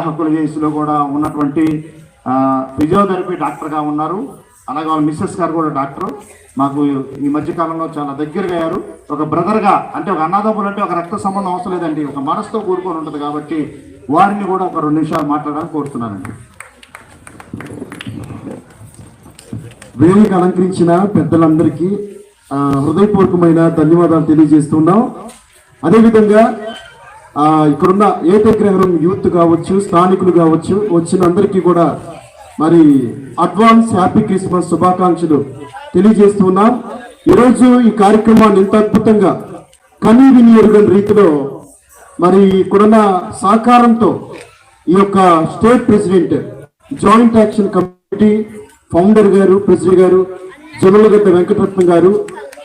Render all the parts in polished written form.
హక్కుల కేసులో కూడా ఉన్నటువంటి ఫిజియోథెరపీ డాక్టర్గా ఉన్నారు. అలాగే వాళ్ళ మిస్సెస్ గారు కూడా డాక్టర్. మాకు ఈ మధ్యకాలంలో చాలా దగ్గరగా అయ్యారు. ఒక బ్రదర్గా, అంటే ఒక అన్నదమ్ములు అంటే ఒక రక్త సంబంధం అవసరం లేదండి, ఒక మనసుతో కూడుకొని ఉంటుంది. కాబట్టి వారిని కూడా ఒక 2 నిమిషాలు మాట్లాడాలని కోరుతున్నానండి. వేదిక అలంకరించిన పెద్దలందరికీ హృదయపూర్వకమైన ధన్యవాదాలు తెలియజేస్తున్నాం. అదేవిధంగా ఇక్కడున్న ఏకగ్రహం యూత్ కావచ్చు, స్థానికులు కావచ్చు, వచ్చిన అందరికీ కూడా మరి అడ్వాన్స్ హ్యాపీ క్రిస్మస్ శుభాకాంక్షలు తెలియజేస్తున్నాం. ఈరోజు ఈ కార్యక్రమాన్ని ఇంత అద్భుతంగా కనీ విని ఎరుగని రీతిలో మరి ఇక్కడున్న సహకారంతో ఈ యొక్క state president, joint action committee founder గారు, ప్రెసిడెంట్ గారు జొన్నలగడ్డ వెంకటరత్నం గారు,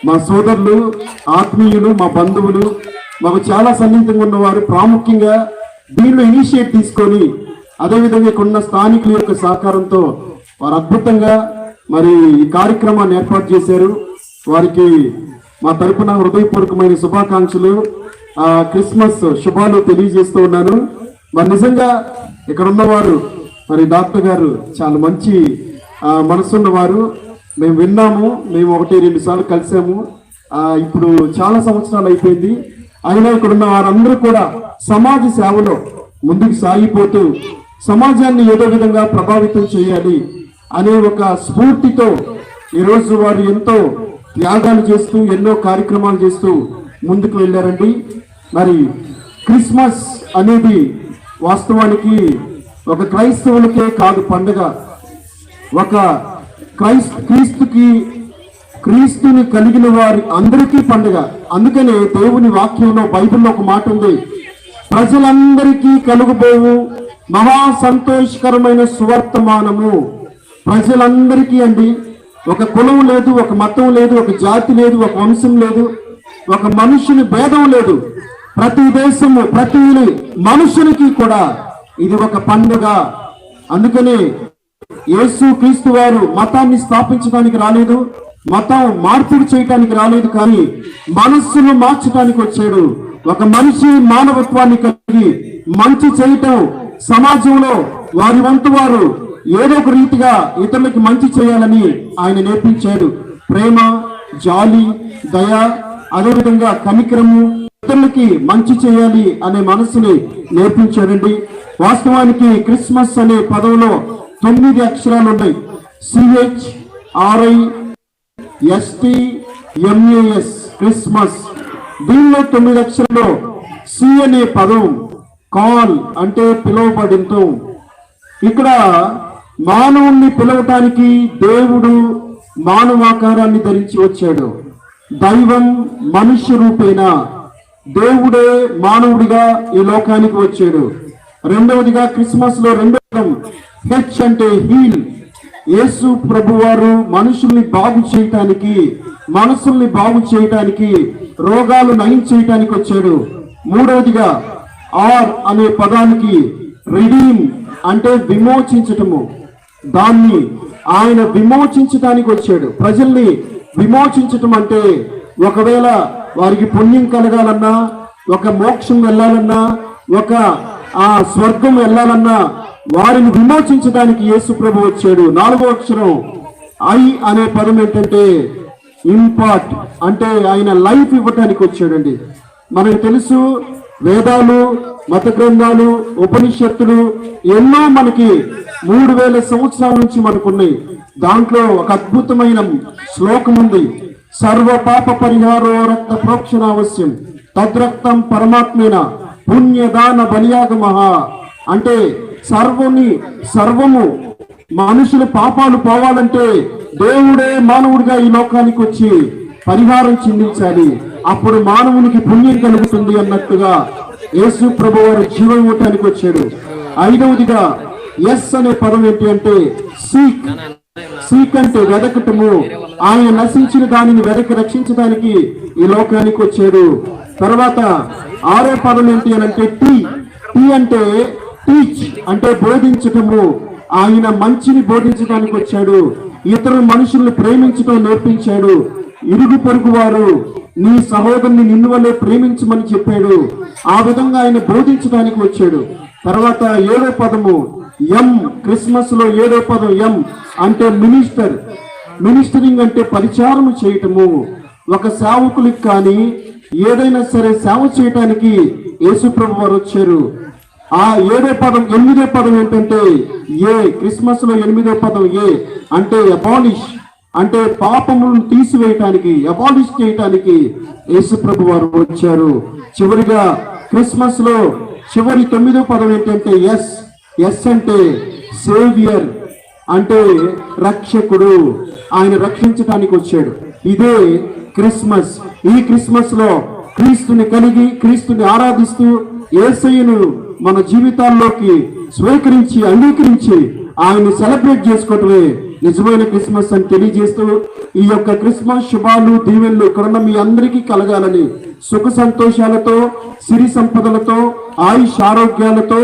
మా సోదరులు, ఆత్మీయులు, మా బంధువులు, మాకు చాలా సన్నిహితంగా ఉన్నవారు ప్రాముఖ్యంగా దీనిలో ఇనిషియేట్ తీసుకొని, అదేవిధంగా ఇక్కడున్న స్థానికుల యొక్క సహకారంతో వారు అద్భుతంగా మరి ఈ కార్యక్రమాన్ని ఏర్పాటు చేశారు. వారికి మా తరపున హృదయపూర్వకమైన శుభాకాంక్షలు, క్రిస్మస్ శుభాలు తెలియజేస్తూ ఉన్నాను. మరి నిజంగా ఇక్కడ ఉన్నవారు, మరి డాక్టర్ గారు చాలా మంచి మనసున్నవారు. మేము విన్నాము, మేము 1-2 సార్లు కలిసాము. ఇప్పుడు చాలా సంవత్సరాలు అయిపోయింది. అయినా ఇక్కడ ఉన్న వారందరూ కూడా సమాజ సేవలో ముందుకు సాగిపోతూ సమాజాన్ని ఏదో విధంగా ప్రభావితం చేయాలి అనే ఒక స్ఫూర్తితో ఈరోజు వారు ఎంతో త్యాగాలు చేస్తూ, ఎన్నో కార్యక్రమాలు చేస్తూ ముందుకు వెళ్ళారండి. మరి క్రిస్మస్ అనేది వాస్తవానికి ఒక క్రైస్తవులకే కాదు పండుగ, ఒక క్రీస్తుని కలిగిన వారి అందరికీ పండుగ. అందుకనే దేవుని వాక్యంలో, బైబిల్లో ఒక మాట ఉంది, ప్రజలందరికీ కలుగుబోవు మహా సంతోషకరమైన సువర్తమానము. ప్రజలందరికీ అండి, ఒక కులం లేదు, ఒక మతం లేదు, ఒక జాతి లేదు, ఒక వంశం లేదు, ఒక మనుషుని భేదం లేదు. ప్రతి దేశము, ప్రతి మనుషునికి కూడా ఇది ఒక పండుగ. అందుకనే యేసు క్రీస్తు వారు మతాన్ని స్థాపించడానికి రాలేదు, మతం మార్పిడి చేయడానికి రాలేదు, కానీ మనస్సును మార్చడానికి వచ్చాడు. ఒక మనిషి మానవత్వాన్ని కలిగి మంచి చేయటం, సమాజంలో వారి వంతు వారు ఏదో ఒక రీతిగా ఇతరులకి మంచి చేయాలని ఆయన నేర్పించాడు. ప్రేమ, జాలి, దయ, అదేవిధంగా కనికరము, ఇతరులకి మంచి చేయాలి అనే మనసుని నేర్పించాడండి. వాస్తవానికి క్రిస్మస్ అనే పదంలో 9 అక్షరాలు ఉన్నాయి. CHRISTMAS Christmas. దీనిలో 9 అక్షరాల్లో C అనే పదం కాల్, అంటే పిలువబడింతో. ఇక్కడ మానవుణ్ణి పిలవటానికి దేవుడు మానవాకారాన్ని ధరించి వచ్చాడు. దైవం మనుష్య రూపేణ దేవుడే మానవుడిగా ఈ లోకానికి వచ్చాడు. రెండవదిగా క్రిస్మస్ లో రెండవ హెచ్ అంటే హీల్. యేసు ప్రభు వారు మనుషుల్ని బాగు చేయటానికి, మనసుల్ని బాగు చేయటానికి, రోగాలు నయం చేయటానికి వచ్చాడు. మూడవదిగా ఆర్ అనే పదానికి రిడీమ్ అంటే విమోచించటము. దాన్ని ఆయన విమోచించటానికి వచ్చాడు. ప్రజల్ని విమోచించటం అంటే ఒకవేళ వారికి పుణ్యం కలగాలన్నా, ఒక మోక్షం వెళ్ళాలన్నా, ఒక స్వర్గం వెళ్ళాలన్నా వారిని విమోచించడానికి యేసు ప్రభు వచ్చాడు. 4వ అక్షరం ఐ అనే పదం ఏంటంటే ఇంపార్ట్, అంటే ఆయన లైఫ్ ఇవ్వటానికి వచ్చాడండి. మనకు తెలుసు, వేదాలు, మత గ్రంథాలు, ఉపనిషత్తులు ఎన్నో మనకి 3000 సంవత్సరాల నుంచి మనకున్నాయి. దాంట్లో ఒక అద్భుతమైన శ్లోకం ఉంది, సర్వ పాప పరిహారో రక్త ప్రోక్షణ అవశ్యం తద్రక్తం పరమాత్మేన పుణ్యదాన బలియాగమః. అంటే సర్వము మనుషుల పాపాలు పోవాలంటే దేవుడే మానవుడిగా ఈ లోకానికి వచ్చి పరిహారం చెందించాలి, అప్పుడు మానవునికి పుణ్యం కలుగుతుంది అన్నట్టుగా యేసు ప్రభు వారు జీవం ఇవ్వటానికి వచ్చాడు. 5వదిగా ఎస్ అనే పదం ఏంటి అంటే సీక్ అంటే వెదకటము. ఆయన నశించిన దానిని వెదకి రక్షించడానికి ఈ లోకానికి వచ్చాడు. తర్వాత 6వ పదం ఏంటి అని అంటే టీ అంటే టీచ్ అంటే బోధించటము. ఆయన మంచిని బోధించడానికి వచ్చాడు, ఇతర మనుషుల్ని ప్రేమించడం నేర్పించాడు. ఇరుగు పొరుగు వారు నీ సహోదరుని నిన్ను వల్లే ప్రేమించమని చెప్పాడు. ఆ విధంగా ఆయన బోధించడానికి వచ్చాడు. తర్వాత 7వ పదము ఎం, క్రిస్మస్ లో 7వ పదం ఎం అంటే మినిస్టర్. మినిస్టరింగ్ అంటే పరిచారం చేయటము. ఒక సేవకులకు కానీ ఏదైనా సరే సేవ చేయటానికి యేసుప్రభు వారు వచ్చారు. ఆ 7వ పదం 8వ పదం ఏంటంటే ఏ, క్రిస్మస్ లో 8వ పదం ఏ అంటే అబాలిష్, అంటే పాపములను తీసివేయటానికి, అబాలిష్ చేయటానికి యేసుప్రభు వారు వచ్చారు. చివరిగా క్రిస్మస్ లో చివరి 9వ పదం ఏంటంటే ఎస్. ఎస్ అంటే సేవియర్, అంటే రక్షకుడు. ఆయన రక్షించటానికి వచ్చాడు. ఇదే క్రిస్మస్. ఈ క్రిస్మస్ లో క్రీస్తుని కలిగి, క్రీస్తుని ఆరాధిస్తూ, యేసయ్యను మన జీవితాల్లోకి స్వీకరించి, అంగీకరించి ఆయన సెలబ్రేట్ చేసుకోవటమే నిజమైన క్రిస్మస్ అని తెలియజేస్తూ, ఈ యొక్క క్రిస్మస్ శుభాలు, దీవెనలు ఇక్కడున్న మీ అందరికీ కలగాలని, సుఖ సంతోషాలతో, సిరి సంపదలతో, ఆయుష్ ఆరోగ్యాలతో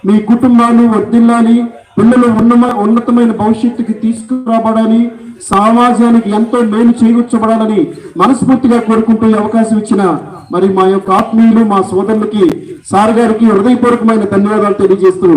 మీ కుటుంబాలు వర్ధిల్లాలి, పిల్లలు ఉన్నతమైన భవిష్యత్తుకి తీసుకురాబడాలి, సమాజానికి ఎంతో మేలు చేకూర్చబడాలని మనస్ఫూర్తిగా కోరుకుంటూ ఈ అవకాశం ఇచ్చిన మరి మా యొక్క ఆత్మీయులు, మా సోదరులకి, సార్ గారికి హృదయపూర్వకమైన ధన్యవాదాలు తెలియజేస్తూ